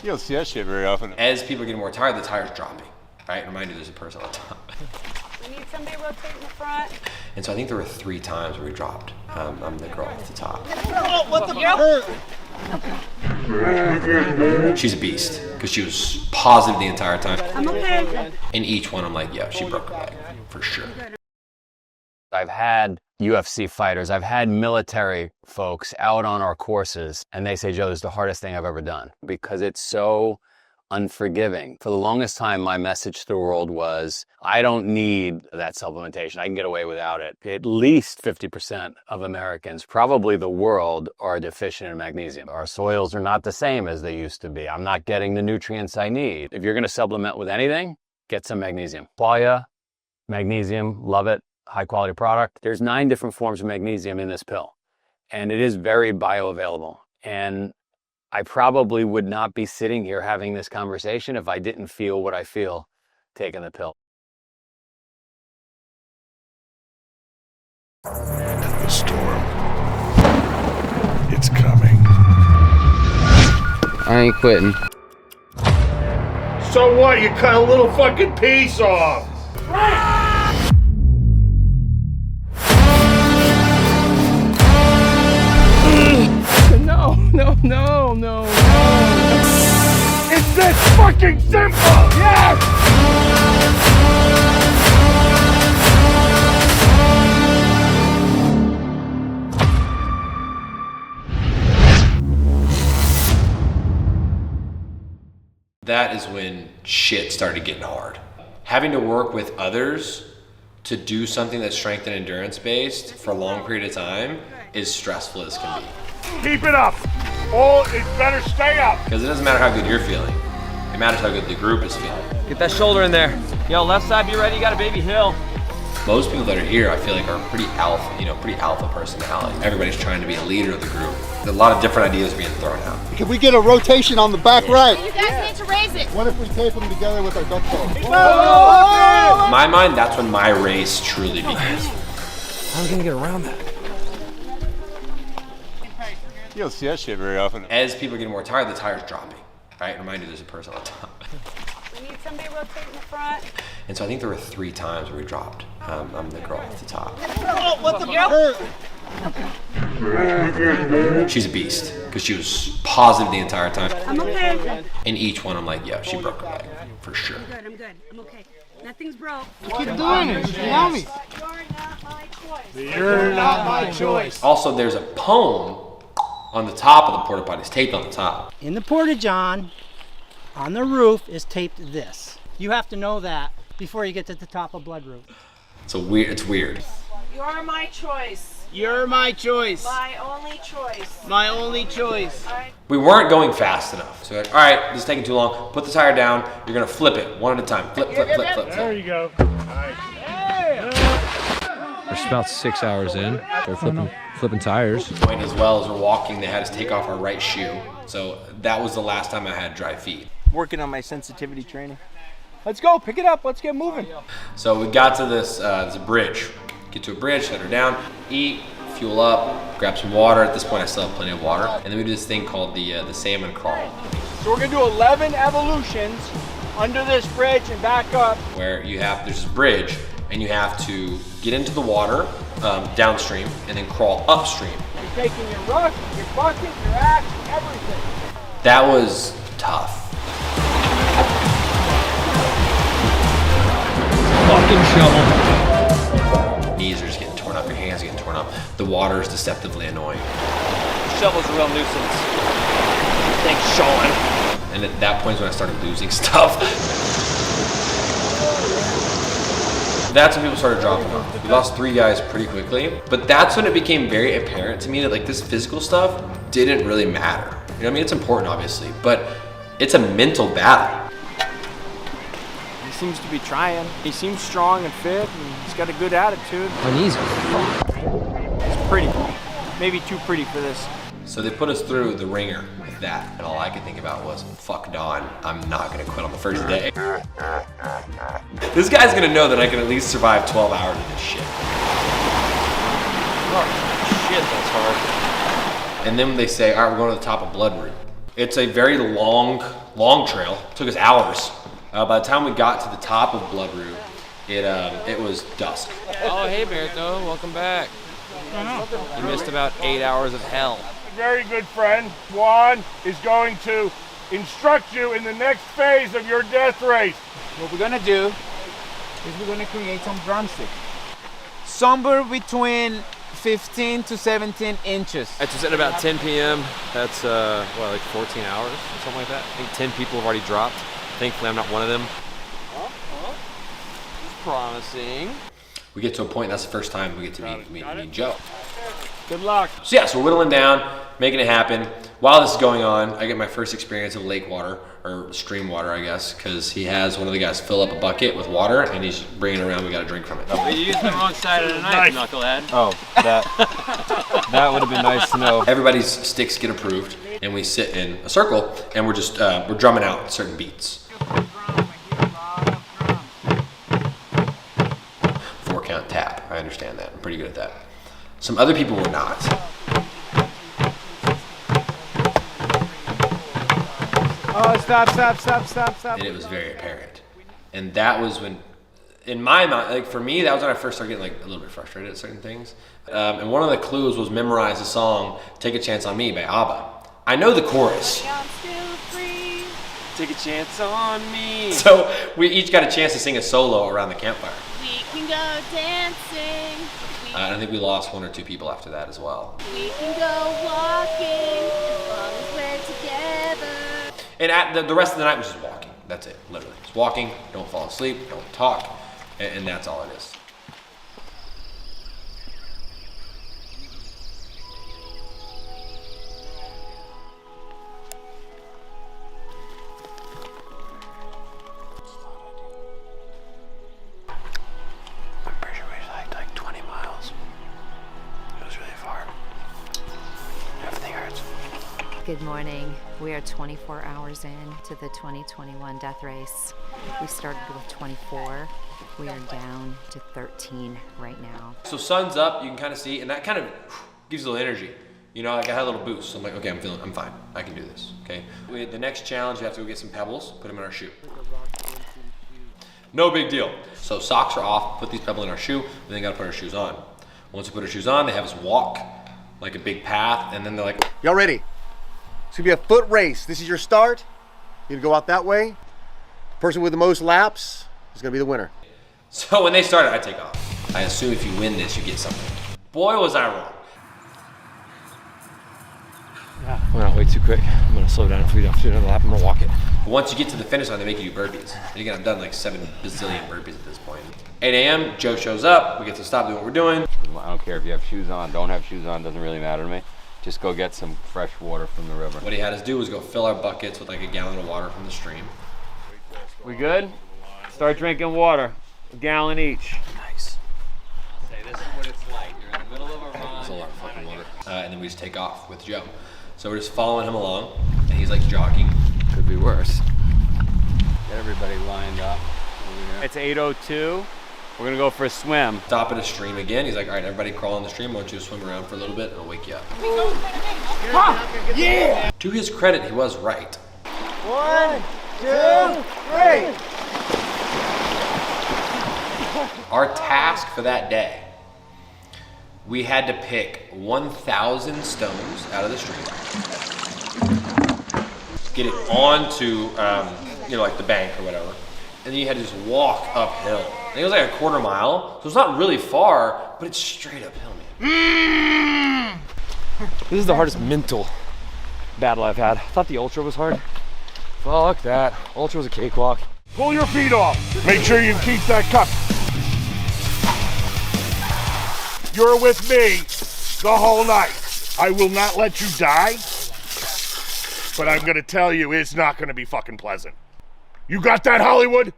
You don't see that shit very often. As people are getting more tired, the tire's dropping, right? Remind you there's a person on top. We need somebody rotating the front. And so I think there were 3 times where we dropped. I'm the girl at the top. Oh, what the fuck? She's a beast, because she was positive the entire time. I'm okay. In each one, I'm like, yeah, she broke her leg, for sure. I've had UFC fighters, I've had military folks out on our courses, and they say, Joe, this is the hardest thing I've ever done because it's so unforgiving. For the longest time, my message to the world was, I don't need that supplementation. I can get away without it. At least 50% of Americans, probably the world, are deficient in magnesium. Our soils are not the same as they used to be. I'm not getting the nutrients I need. If you're going to supplement with anything, get some magnesium. Qualia, magnesium, love it. High quality product. There's 9 different forms of magnesium in this pill, and it is very bioavailable. And I probably would not be sitting here having this conversation if I didn't feel what I feel taking the pill. The storm. It's coming. I ain't quitting. So what? You cut a little fucking piece off. No. It's this fucking simple! Yes! That is when shit started getting hard. Having to work with others to do something that's strength and endurance based for a long period of time is stressful as can be. Keep it up! Oh, it better stay up! Because it doesn't matter how good you're feeling. It matters how good the group is feeling. Get that shoulder in there. Yo, left side, be ready. You got a baby hill. Most people that are here, I feel like, are pretty alpha personality. Everybody's trying to be a leader of the group. A lot of different ideas are being thrown out. Can we get a rotation on the back right? You guys need to raise it. What if we tape them together with our duck tape? In my mind, that's when my race truly begins. How are we gonna get around that? You don't see that shit very often. As people are getting more tired, the tire's dropping, right? Remind you there's a person on top. We need somebody rotating the front. And so I think there were 3 times where we dropped. I'm the girl at the top. Oh, what the fuck? She's a beast, because she was positive the entire time. I'm okay. In each one, I'm like, yeah, she broke her leg, for sure. I'm good. I'm okay. Nothing's broke. Keep doing it. Tell me. You're not my choice. Also, there's a poem on the top of the porta potty. It's taped on the top. In the porta-john, on the roof is taped this. You have to know that before you get to the top of blood root. It's weird. You're my choice. You're my choice. My only choice. My only choice. We weren't going fast enough. So, all right, this is taking too long. Put the tire down. You're gonna flip it one at a time. Flip. There you go. Nice. We're about 6 hours in. They're flipping tires. Point as well as we're walking, they had us take off our right shoe. So that was the last time I had dry feet. Working on my sensitivity training. Let's go, pick it up. Let's get moving. So we got to this bridge. Get to a bridge, set her down, eat, fuel up, grab some water. At this point, I still have plenty of water. And then we do this thing called the salmon crawl. So we're gonna do 11 evolutions under this bridge and back up. Where there's this bridge, and you have to get into the water downstream and then crawl upstream. You're taking your ruck, your bucket, your axe, everything. That was tough. Fucking shovel. Knees are just getting torn up, your hands are getting torn up. The water is deceptively annoying. Shovel's a real nuisance. Thanks, Sean. And at that point is when I started losing stuff. That's when people started dropping off. We lost 3 guys pretty quickly, but that's when it became very apparent to me that like this physical stuff didn't really matter. You know what I mean? It's important, obviously, but it's a mental battle. He seems to be trying. He seems strong and fit, and he's got a good attitude. My knees are fucked. It's pretty. Maybe too pretty for this. So they put us through the ringer with that, and all I could think about was, fuck Dawn, I'm not gonna quit on the first day. This guy's gonna know that I can at least survive 12 hours of this shit. Oh, shit, that's hard. And then they say, all right, we're going to the top of blood root. It's a very long trail. It took us hours. By the time we got to the top of Blood Root, it was dusk. Oh, hey, Berto. Welcome back. You missed about 8 hours of hell. Very good friend, Juan, is going to instruct you in the next phase of your death race. What we're gonna do is we're gonna create some drumsticks. Somewhere between 15 to 17 inches. It's just at about 10 p.m. That's, like 14 hours or something like that. I think 10 people have already dropped. Thankfully, I'm not one of them. Promising. We get to a point, that's the first time we get to meet Joe. Good luck. So yeah, so we're whittling down, making it happen. While this is going on, I get my first experience of lake water, or stream water, I guess, because he has one of the guys fill up a bucket with water, and he's bringing it around, we got to drink from it. You used the wrong side of the knife, knucklehead. Oh, that would have been nice to know. Everybody's sticks get approved, and we sit in a circle, and we're just, we're drumming out certain beats. 4-count tap, I understand that, I'm pretty good at that. Some other people were not. Oh, stop. And it was very apparent. And that was when, in my mind, like for me, that was when I first started getting like a little bit frustrated at certain things. And one of the clues was memorize the song "Take a Chance on Me" by ABBA. I know the chorus. Take a chance on me. So we each got a chance to sing a solo around the campfire. We can go dancing. I think we lost 1 or 2 people after that as well. We can go walking as long as we're together. And at the rest of the night was just walking. That's it, literally. Just walking, don't fall asleep, don't talk, and that's all it is. I'm pretty sure we hiked like 20 miles. It was really far. Everything hurts. Good morning. We are 24 hours in to the 2021 death race. We started with 24. We are down to 13 right now. So sun's up, you can kind of see, and that kind of gives you a little energy. You know, like I had a little boost. So I'm like, okay, I'm fine. I can do this, okay? The next challenge, we have to go get some pebbles, put them in our shoe. No big deal. So socks are off, put these pebbles in our shoe, and then gotta put our shoes on. Once we put our shoes on, they have us walk like a big path, and then they're like, Y'all ready? It's gonna be a foot race. This is your start. You're gonna go out that way. The person with the most laps is gonna be the winner. so when they started, I take off. I assume if you win this, you get something. Boy, was I wrong. Went out way too quick. I'm gonna slow down. If we don't do another lap, I'm gonna walk it. Once you get to the finish line, they make you do burpees. And again, I've done like 7 bazillion burpees at this point. 8 a.m., Joe shows up. We get to stop doing what we're doing. I don't care if you have shoes on, don't have shoes on, doesn't really matter to me. Just go get some fresh water from the river. What he had us do was go fill our buckets with like a gallon of water from the stream. We good? Start drinking water. A gallon each. Nice. Say, this is what it's like. You're in the middle of a run. There's a lot of fucking water. And then we just take off with Joe. So we're just following him along, and he's like jogging. Could be worse. Get everybody lined up. It's 8:02. We're gonna go for a swim. Stop at a stream again. He's like, all right, everybody crawl in the stream. Why don't you swim around for a little bit, and I'll wake you up. Yeah! To his credit, he was right. 1, 2, 3. Our task for that day, we had to pick 1,000 stones out of the stream, get it onto, like the bank or whatever, and then you had to just walk uphill. I think it was like a 1/4 mile, so it's not really far, but it's straight uphill, man. This is the hardest mental battle I've had. I thought the ultra was hard. Fuck that. Ultra was a cakewalk. Pull your feet off. Make sure you keep that cup. You're with me the whole night. I will not let you die, but I'm gonna tell you it's not gonna be fucking pleasant. You got that, Hollywood?